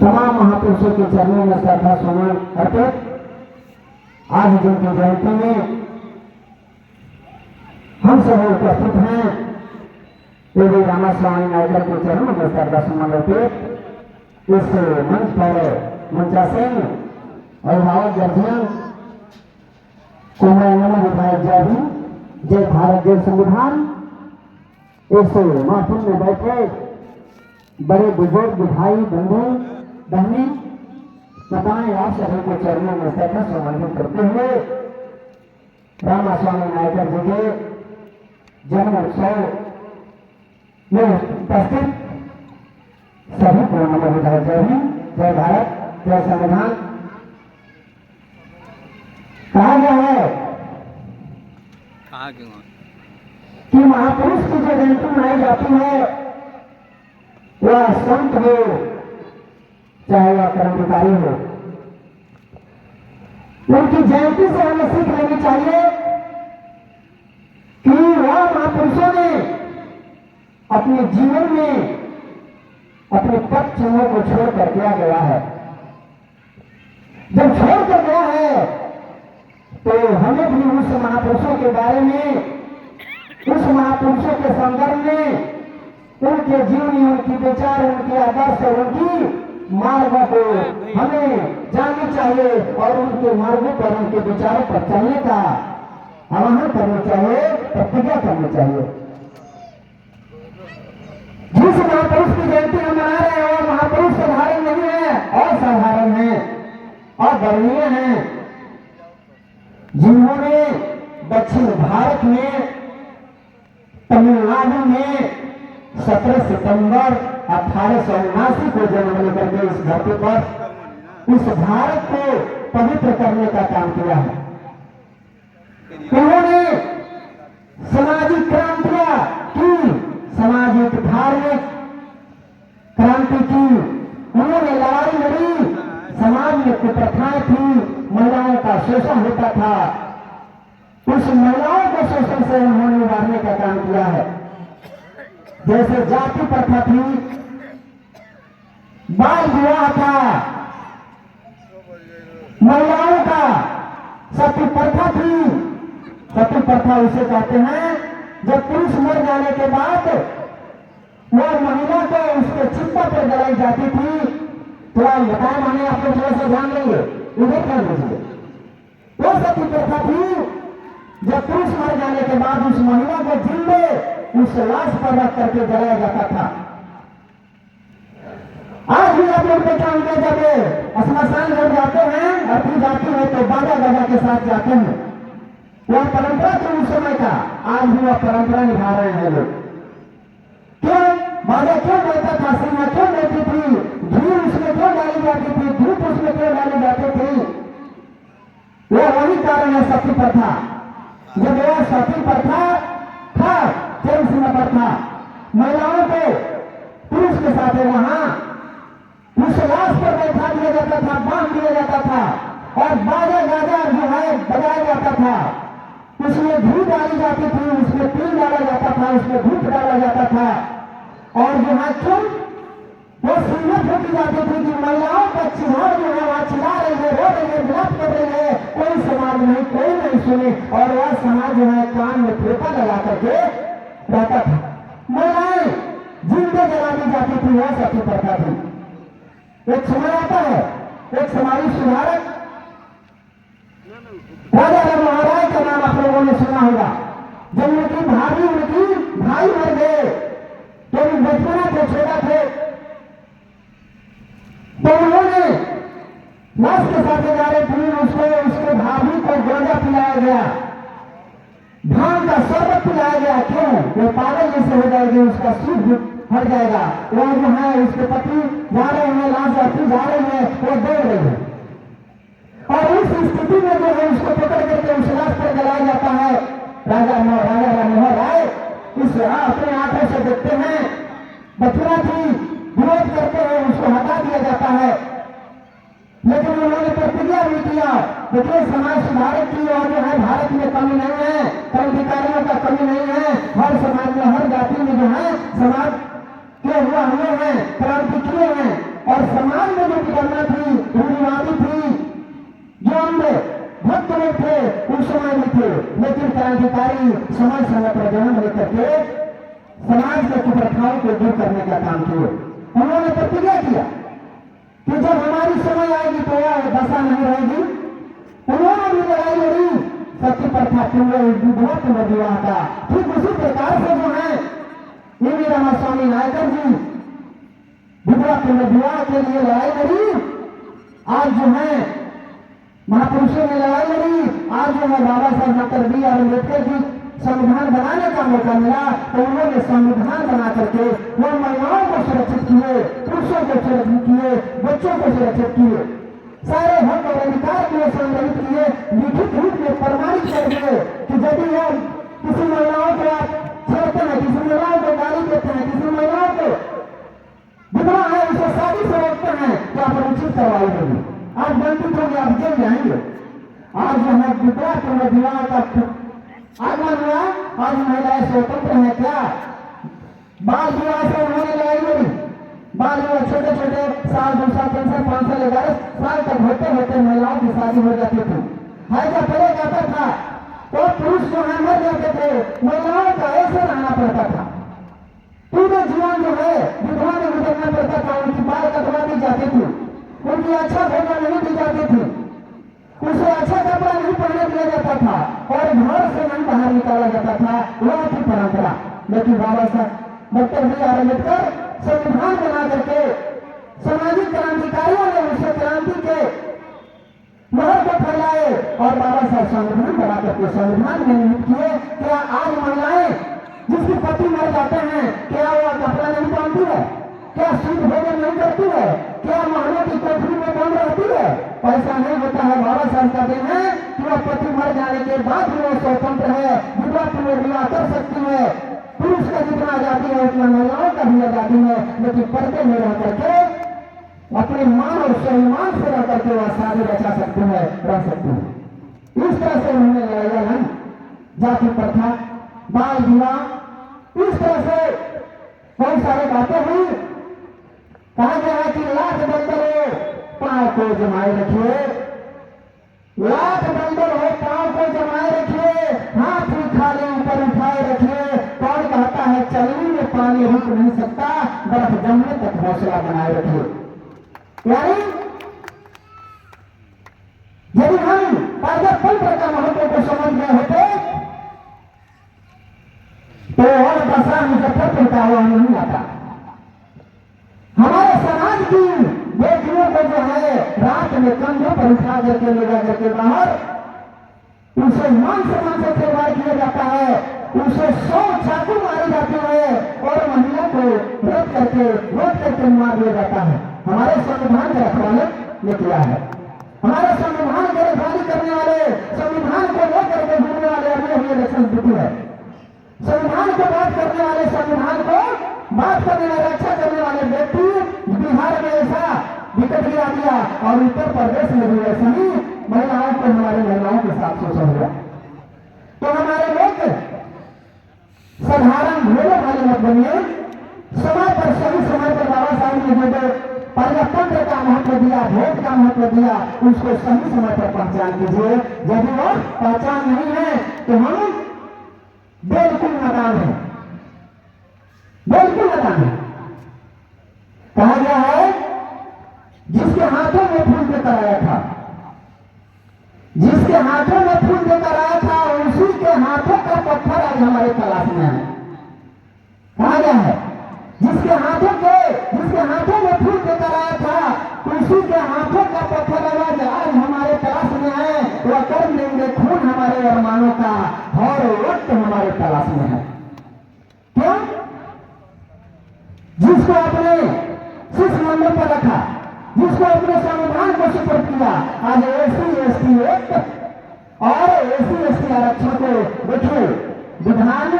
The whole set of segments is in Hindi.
तमाम महापुरुषों के चरणों में श्रद्धा सुमन अर्पित। आज जिनकी जयंती में हम सब उपस्थित हैं, देवी रामास्वामी नायकर के चरणों में श्रद्धा सुमन अर्पित। इस मंच पर मंचासीन अभिभावक गर्जियन को मैं नमन विधायक जय हिंद, जय भारत, जय संविधान। इस महफिल में बैठे बड़े बुजुर्ग भाई बंधु बहनी बताएं, आप सभी के चरणों में श्रद्धा सुमन करते हुए रामास्वामी नायकर जी के जन्म उत्सव में उपस्थित सभी को नमन विधायक जय हिंद, जय भारत, जय संविधान। कहा गया है कि महापुरुष की जो जयंती मनाई जाती है वह संत हो चाहे वह क्रांतिकारी हो, उनकी जयंती से हमें सीख लेनी चाहिए कि वह महापुरुषों ने अपने जीवन में अपने पथ चिन्हों को छोड़कर क्या गया है। जब छोड़कर गया है तो हमें भी उस महापुरुषों के बारे में, उस महापुरुषों के संदर्भ में, उनके जीवनी, उनकी विचार, उनके आदर्श और उनकी मार्गों को हमें जानना चाहिए और उनके मार्गों पर, उनके विचारों पर चलने का आह्वान करना चाहिए, प्रतिज्ञा करनी चाहिए। जिस महापुरुष की जयंती हम मना रहे हैं वह महापुरुष साधारण नहीं है, असाधारण है, अवर्णनीय है, जिन्होंने दक्षिण भारत में तमिलनाडु में 17 सितंबर 1879 को जन्म लेकर के इस धरती पर इस भारत को पवित्र करने का काम किया है। उन्होंने सामाजिक क्रांतियां की, सामाजिक धार्मिक क्रांति की, उन्होंने लड़ाई लड़ी। समाज में कुप्रथाएं थी, महिलाओं का शोषण होता था, उस महिलाओं के शोषण से उन्होंने उबारने का काम किया है। जैसे जाति प्रथा थी, बाल विवाह था, महिलाओं का सती प्रथा थी। सती प्रथा उसे कहते हैं जब पुरुष मर जाने के बाद वो महिला को उसके चिता पर जलाई जाती थी। थोड़ा बताए माने आप लोग थोड़ा सा ध्यान देंगे, उधर ध्यान दीजिए। वो सती प्रथा थी जब पुरुष मर जाने के बाद उस महिला को जिंदे उस लाश पर रख करके जलाया जाता था। आज भी आप लोग देखा होंगे जब श्मशान घाट जाते हैं, अर्थी जाती है तो बाजा गाजा के साथ जाते हैं। वह परंपरा थी उस समय का, आज भी वह परंपरा निभा रहे हैं लोग। क्यों बाजा क्यों बजता था, सिंह क्यों बजती थी, घी उसमें क्यों डाली जाती थी, धूप उसमें क्यों डाली जाती थी? वही कारण है सती प्रथा। जब वह सती प्रथा था, चरम सीमा पर था, महिलाओं को पुरुष के साथ वहां उस लाश पर बैठा दिया जाता था, बांध दिया जाता था और बाजा गाजा जो है बजाया जाता था। उसमें घी डाली जाती थी, उसमें तेल डाला जाता था, उसमें धूप डाला जाता था। और जो है क्यों वो सुनने फूटी जाती थी कि महिलाओं का चिन्हार जो है वहां चिल्ला रही है, रो रही है, विलाप कर रही है, कोई समाज नहीं, कोई नहीं सुने। और वह समाज जो है कान में फेंका लगा करके रहता था। महिलाएं जिंदे जला दी जाती थी, वह सती प्रथा थी। एक समय आता है, एक समाज सुधारक राजा राम महाराज का नाम आप लोगों ने सुना होगा। जब उनकी भाभी, उनकी भाई मर गए तो बचपना थे, छोटा थे, तो उन्होंने लाश के साथ जा रहे थे, उसको उसके भाभी को गांजा पिलाया गया, भांग का शरबत पिलाया गया। क्यों? वो पागल जैसे हो जाएगी, उसका सूद हट जाएगा। वो जो है उसके पति जा रहे हैं, लाश जाती जा रही है, वो दौड़ रही है और उस स्थिति में जो है उसको पकड़ करके उस लाश पर जलाया जाता है। राजा राममोहन राय इस अपने आंखों से देखते हैं, बचपना थी, विरोध करते हैं, उसको हटा दिया जाता है। लेकिन उन्होंने प्रतिज्ञा भी किया, देखिए समाज सुधारक की और जो है भारत में कमी नहीं है, क्रांतिकारियों का कमी नहीं है। हर समाज में, हर जाति में जो है समाज के हुए हैं, क्रांति किए हैं और समाज समाज में जो विडम्बना थी, रूढ़िवादी थी, जो अंधे भक्त लोग थे उस समय भी थे, लेकिन क्रांतिकारी समय समय पर जन्म लेकर के समाज के कुप्रथाओं को दूर करने का काम किए। उन्होंने प्रतिज्ञा किया कि जब हमारी समय आएगी तो यह दशा नहीं रहेगी। उन्होंने भी लड़ाई लड़ी सत्य प्रथा विधवा पुनर्विवाह का। ठीक उसी प्रकार से जो है वी रामास्वामी नायकर जी विधवा पुनर्विवाह के लिए लड़ाई लड़ी। आज जो है महापुरुषों ने लड़ाई लड़ी। आज जो है बाबा साहब doctor B are Ambedkar ji संविधान बनाने का मौका मिला तो उन्होंने संविधान बना करके वो महिलाओं को सुरक्षित किए, पुरुषों को सुरक्षित किए, बच्चों को सुरक्षित किए, सारे हक और अधिकार को संग्रहित किए, लिखित रूप में प्रमाणित कर दिए कि यदि आप किसी महिलाओं को आप छेड़ते हैं, किसी महिलाओं को गाली देते हैं, किसी महिलाओं को विधवा है उसे शादी से रोकते हैं तो आप अनुचित कार्रवाई होगी, आप दंडित होंगे, आप जेल जाएंगे। आज जो है विधवा पुनर्विवाह का आगमन हुआ। आज महिलाएं स्वतंत्र है क्या? बाल विवाह से उन्होंने लड़ाई लड़ी। बाल विवाह छोटे छोटे साल 2 साल 3 साल 5 साल 11 साल तक होते होते महिलाओं की शादी हो जाती थी। हैजा पड़े जाता था तो पुरुष जो है मर जाते थे, महिलाओं का ऐसे रहना पड़ता था। पूरे जीवन जो है विधवा में गुजरना पड़ता था। उनकी बाल कटवा दी जाती थी, उनकी अच्छा भोजन नहीं दी जाती थी, उसे अच्छा कपड़ा नहीं पहने दिया जाता था और घर से नहीं बाहर निकाला जाता था। वह थी परंपरा। लेकिन बाबा साहब डॉक्टर बी आर अम्बेडकर संविधान बना करके सामाजिक क्रांतिकारियों ने उसे क्रांति के महर को फैलाए और बाबा साहब संविधान बना करके संविधान में निहित किए। क्या आज महिलाएं जिसके पति मर जाते हैं क्या वह कपड़ा नहीं पहनती है? क्या शुद्ध भोजन नहीं करती है? क्या महलों की कोठरी में बंद रहती है? ऐसा नहीं होता है। बाबा साहब का दिन है कि वह पति मर जाने के बाद भी वह स्वतंत्र है, विधवा पुनर्विवाह कर सकती है। पुरुष का जितना आजादी है उतना महिलाओं का भी आजादी है, लेकिन पर्दे में रह करके अपने मान और स्वाभिमान से रह करके वह शादी रचा सकती है, रह सकती है। इस तरह से उन्होंने लड़ाई लड़ी। जाति प्रथा, बाल विवाह, इस तरह से बहुत सारी बातें हुई। कहा गया है कि लाख बंदर हो पांव को जमाए रखिए, लाख बंदर हो पांव को जमाए रखिए, हाथ खाली ऊपर उठाए रखिए। कौन कहता है चलनी में पानी रुक नहीं सकता, बर्फ जमने तक हौसला बनाए रखिए। यानी यदि हम पारदर्शक का महत्व को समझ गए होते तो और दशा मुजफ्फरपुर का हुआ नहीं आता। हमारे समाज की बेटियों को जो है रात में कंधों पर उठा करके ले जा करके बाहर उसे मान सम्मान से खिलवाड़ किया जाता है, उसे 100 चाकू मारी जाती है और महिला को रोक करके मार दिया जाता है। हमारे संविधान के रखवाले ने किया है। हमारे संविधान की रखवाली करने वाले, संविधान को लेकर के घूमने वाले अभी इलेक्शन ड्यूटी है। संविधान को बात करने वाले, संविधान को बात करने वाले, रक्षा करने वाले व्यक्ति बिहार में ऐसा विकट गिरा दिया और उत्तर प्रदेश में भी ऐसा ही महिलाओं को, हमारे महिलाओं के साथ शोषण हुआ। तो हमारे लोग साधारण भोले वाले मत बनिए। समय पर, सही समय पर बाबा साहब ने जो प्रजातंत्र का महत्व दिया, वोट का महत्व दिया, उसको सही समय पर पहचान कीजिए। यदि वो पहचान नहीं है तो हम बिल्कुल नादान है, बिल्कुल नादान है। कहा गया है जिसके हाथों में फूल देकर आया था, जिसके हाथों में फूल देकर आया था उसी के हाथों का पत्थर आज हमारे तलाश में है। कहा गया है जिसके हाथों में फूल देकर आया था उसी के हाथों का पत्थर आज हमारे तलाश में है। वह कर लेंगे खून हमारे अरमानों का, हर वक्त हमारे तलाश में है। क्यों? जिसको अपने शीश मंदिर पर रखा, जिसको अपने संविधान को सुपुर्द किया, आज SC/ST एक्ट और SC/ST आरक्षण को देखिए। विधान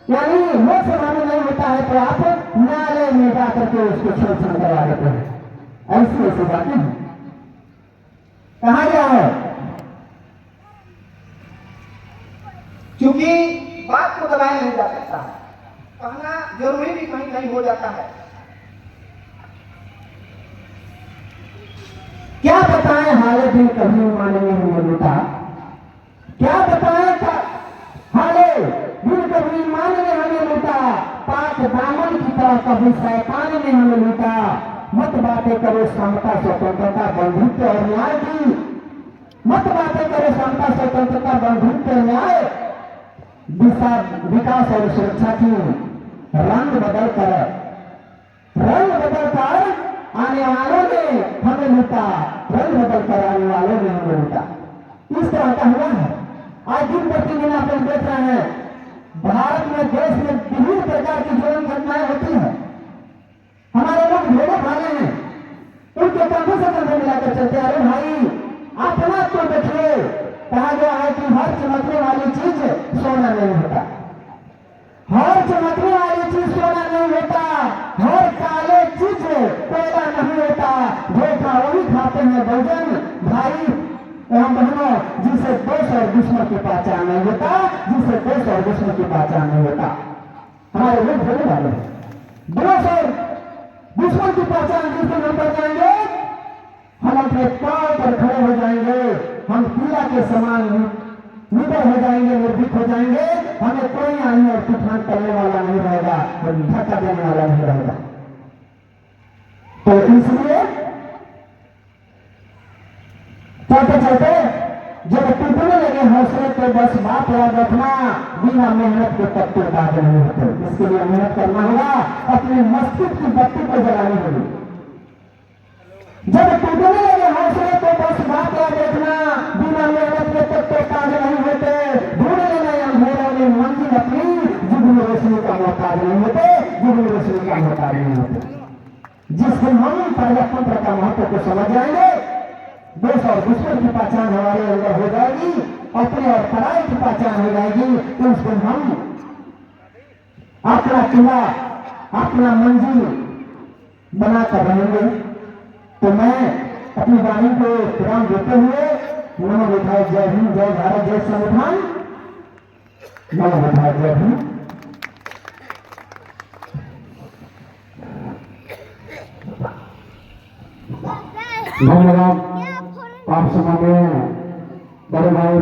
यानी लोकसभा में नहीं होता है तो आप न्यायालय में जाकर के उसको शोषण करवा देते हैं। ऐसी बातें हैं। कहा गया है क्योंकि बात को दबाया नहीं जा सकता, कहना जरूरी भी कहीं कहीं हो जाता है। क्या बताएं हाले दिन कभी मानेंगे हमें लूटा, क्या बताएं हाले दिन कभी मानेंगे हमें लूटा, पाक दामन की तरह कभी शैतान ने हमें लूटा। मत बातें करो समता स्वतंत्रता बंधुत्व और न्याय की, मत बातें करो समता स्वतंत्रता बंधुत्व और न्याय, दिशा विकास और सुरक्षा की रंग बदलकर आने वालों ने हमें लूटा, रंग बदलकर आने वालों ने हमें लूटा। इस तरह का हुआ है। आज दिन प्रतिदिन आप लोग देख रहे हैं भारत में, देश में विभिन्न प्रकार की जीवन घटनाएं होती है। हमारे लोग ढेरों खाने हैं, उनके कंधे से कंधे मिलाकर चलते हैं। अरे भाई अपना तो देखिए, कहा गया है कि हर चमकने वाली चीज सोना नहीं होता, हर चमकने वाली चीज सोना नहीं होता, हर काले चीज कोयला नहीं होता। धोखा वही खाते हैं बहुजन भाई एवं बहनों जिसे दोष और दुश्मन की पहचान नहीं होता, जिसे दोष और दुश्मन की पहचान नहीं होता। हमारे लोग बोलने वाले हैं दोष और दुश्मन की पहचान जिस दिन हम कर जाएंगे, हम अपने पांव पर खड़े हो जाएंगे, हम पीला के समान निडर हो जाएंगे, निर्भीक हो जाएंगे। हमें कोई आने और तूफान करने वाला नहीं रहेगा और धक्का देने वाला नहीं रहेगा। तो इसलिए चलते चलते जब टूटने लगे हौसले तो बस बात याद रखना, बिना मेहनत के तब तक बात नहीं होते। इसके लिए मेहनत करना होगा, अपने मस्तिष्क की बत्ती को जलानी होगी। जब टूटने लगे हौसले तो बस बात याद रखना, बिना मेहनत के तब तक काज नहीं होते। ढूंढ लेना अंधेरों में मंजिल अपनी, जुगनू रोशनी का मोहताज नहीं होते, जुगनू रोशनी का मोहताज नहीं होते। जिस दिन हम प्रजातंत्र का महत्व को समझ जाएंगे, दोष और दुश्मन की पहचान हमारे अंदर हो जाएगी, अपने और पराई की पहचान हो जाएगी, तो उस दिन हम अपना किला, अपना मंजिल बनाकर रहेंगे। तो मैं अपनी वाणी को विराम देते हुए नमो विधायक जय हिंद, जय भारत, जय संविधान। नमो विधायक जय हिंद। धन्यवाद। आप समय में बड़े भाई